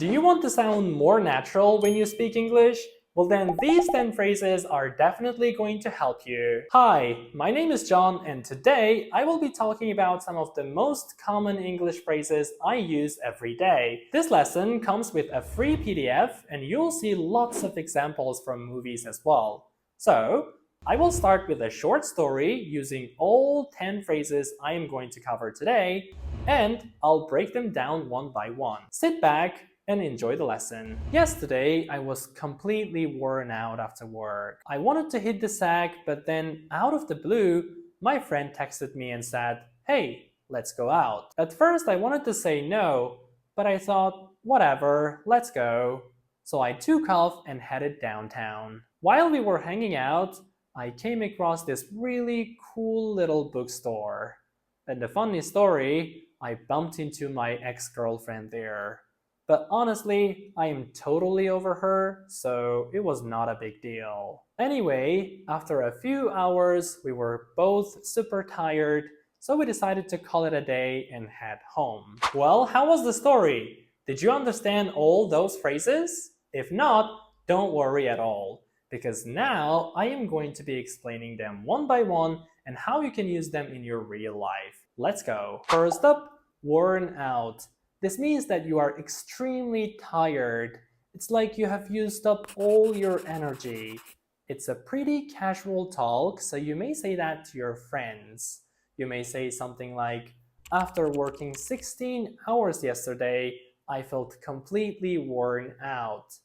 Do you want to sound more natural when you speak English? Well then, these 10 phrases are definitely going to help you. Hi, my name is John, and today I will be talking about some of the most common English phrases I use every day. This lesson comes with a free PDF, and you'll see lots of examples from movies as well. So, I will start with a short story using all 10 phrases I am going to cover today, and I'll break them down one by one. Sit back and enjoy the lesson. Yesterday, I was completely worn out after work. I wanted to hit the sack, but then out of the blue, my friend texted me and said, "Hey, let's go out." At first, I wanted to say no, but I thought, whatever, let's go. So I took off and headed downtown. While we were hanging out, I came across this really cool little bookstore. And the funny story, I bumped into my ex-girlfriend there. But honestly, I am totally over her, so it was not a big deal. Anyway, after a few hours, we were both super tired, so we decided to call it a day and head home. Well, how was the story? Did you understand all those phrases? If not, don't worry at all, because now I am going to be explaining them one by one and how you can use them in your real life. Let's go. First up, worn out. This means that you are extremely tired. It's like you have used up all your energy. It's a pretty casual talk, so you may say that to your friends. You may say something like, "After working 16 hours yesterday, I felt completely worn out."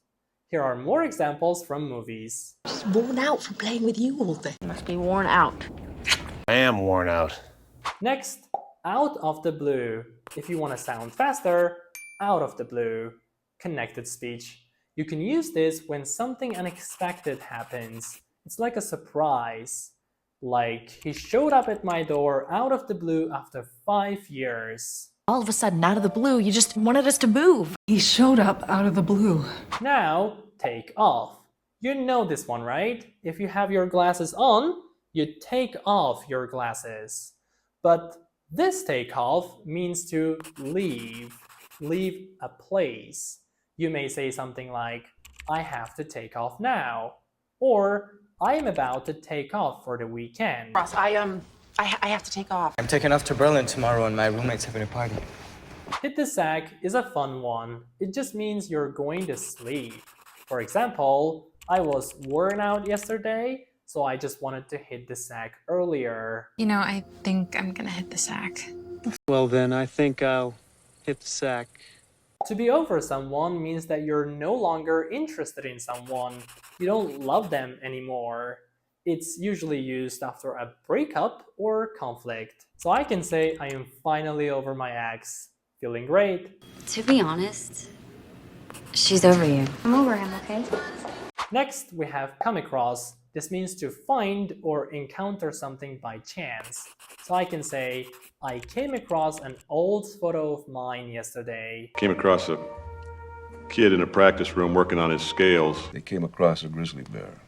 Here are more examples from movies. Just worn out from playing with you all day. You must be worn out. I am worn out. Next, out of the blue. If you want to sound faster, out of the blue. Connected speech. You can use this when something unexpected happens. It's like a surprise. Like, he showed up at my door out of the blue after 5 years. All of a sudden, out of the blue, you just wanted us to move. He showed up out of the blue. Now, take off. You know this one, right? If you have your glasses on, you take off your glasses. But this take off means to leave a place. You may say something like, "I have to take off now," or "I am about to take off for the weekend." Ross, I have to take off. I'm taking off to Berlin tomorrow and my roommate's having a party. Hit the sack is a fun one. It just means you're going to sleep. For example, I was worn out yesterday, so I just wanted to hit the sack earlier. You know, I think I'm gonna hit the sack. Well then, I think I'll hit the sack. To be over someone means that you're no longer interested in someone. You don't love them anymore. It's usually used after a breakup or conflict. So I can say I am finally over my ex. Feeling great. To be honest, she's over you. I'm over him, okay? Next, we have come across. This means to find or encounter something by chance. So I can say, I came across an old photo of mine yesterday. Came across a kid in a practice room working on his scales. They came across a grizzly bear.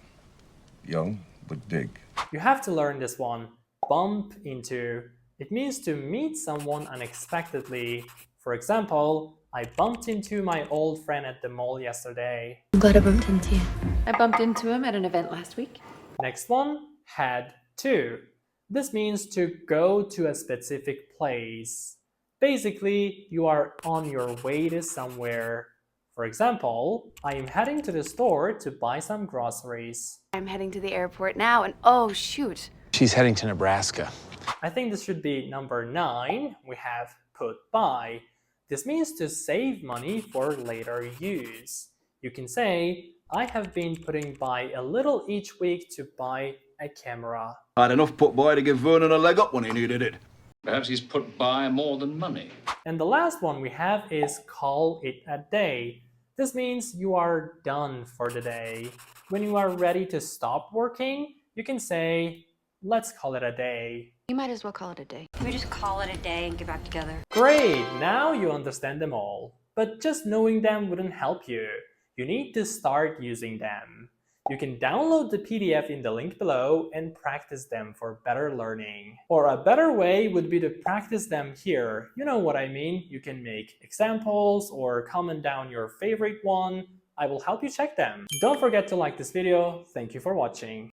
Young, but big. You have to learn this one. Bump into. It means to meet someone unexpectedly. For example, I bumped into my old friend at the mall yesterday. I'm glad I bumped into you. I bumped into him at an event last week. Next one, head to. This means to go to a specific place. Basically, you are on your way to somewhere. For example, I am heading to the store to buy some groceries. I'm heading to the airport now and oh shoot. She's heading to Nebraska. I think this should be number 9. We have put by. This means to save money for later use. You can say, I have been putting by a little each week to buy a camera. I had enough put by to give Vernon a leg up when he needed it. Perhaps he's put by more than money. And the last one we have is call it a day. This means you are done for the day. When you are ready to stop working, you can say, let's call it a day. You might as well call it a day. Can we just call it a day and get back together? Great! Now you understand them all. But just knowing them wouldn't help you. You need to start using them. You can download the PDF in the link below and practice them for better learning. Or a better way would be to practice them here. You know what I mean? You can make examples or comment down your favorite one. I will help you check them. Don't forget to like this video. Thank you for watching.